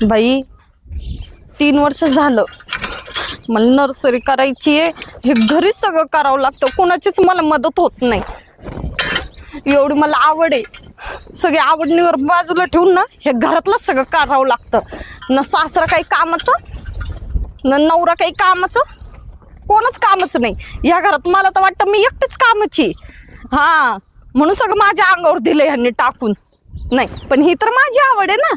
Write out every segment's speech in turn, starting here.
बाई 3 वर्ष झालं मला नर्सरी करायची आहे. हे घरीच सगळं करावं लागतं, कोणाचीच मला मदत होत नाही. एवढी मला आवड आहे, सगळी आवडणीवर बाजूला ठेवून ना हे घरातलंच सगळं करावं लागतं. न सासरा काही कामाचं न नवरा काही कामाचं, कोणच कामाचं नाही या घरात. मला तर वाटतं मी एकटीच कामाची. हा म्हणून सगळं माझ्या अंगावर दिलं ह्यांनी टाकून. नाही पण ही तर माझी आवड आहे ना.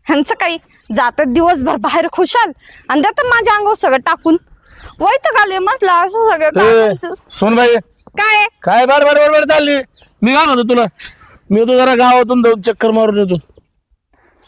ह्यांचं काही जातात दिवसभर बाहेर खुशाल आणि त्यात माझ्या अंगावर सगळं टाकून वैताग आले मसला असं सगळं कामाचं. सोनबाई काय काय बडबड चालली. मी काय म्हणतो तुला, मी येतो जरा गावातून जाऊन चक्कर मारून येतो.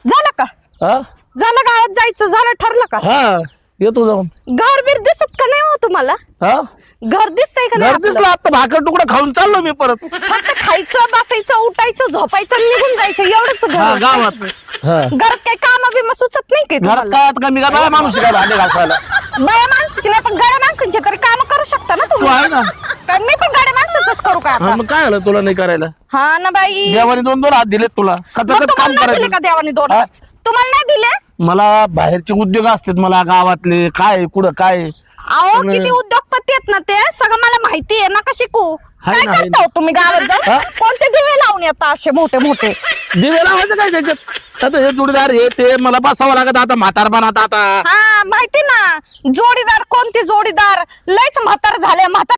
झालं का? हा झालं गावात जायचं, झालं ठरलं का? हा येतो जाऊन. घर बीर दिसत का नाही हो तुम्हाला? हा घर दिसतंय का नाही दिसलं आता, भाकर तुकडा खाऊन चाललो मी परत. फक्त खायचं बसायचं उठायचं झोपायचं निघून जायचं एवढंच हा घर. गावात. हा घरात काही काम बिम सुचत नाही की घरात तुम्हाला? काय आता मी काय माणूस काय भांडे घासायला. बाया माणसाची नाही पण गाड्या माणसांची तरी काम करू शकता ना तू आहे तुम्ही. ना. काय मी पण गाड्या माणसाच करू का हा, आता? मग काय झालं तुला नाही करायला? हा ना बाई. देवाने 2-2 हात दिलेत तुला, मग कचाकच काम तुम्हाला नाही दिले करायचं. का देवाने 2? हा? तुम्हाला नाही दिले? मला बाहेरचे उद्योग असतात, मला गावातले काय कुठं काय. अहो किती उद्योगपती आहेत ना ते, सगळं मला माहिती आहे. नका शिकू. हाय काय ना, हाय करता हो तुम्ही गावात हा? जाऊन? कोणते दिवे लावून येतात असे मोठे मोठे? दिवे लावायचं काय त्याच्यात? आता हे जोडीदार हे ते मला बसावं लागत आता म्हातारपणात आता. हा माहिती ना. जोडीदार कोणते जोडीदार? लयच म्हातार झाले. म्हातार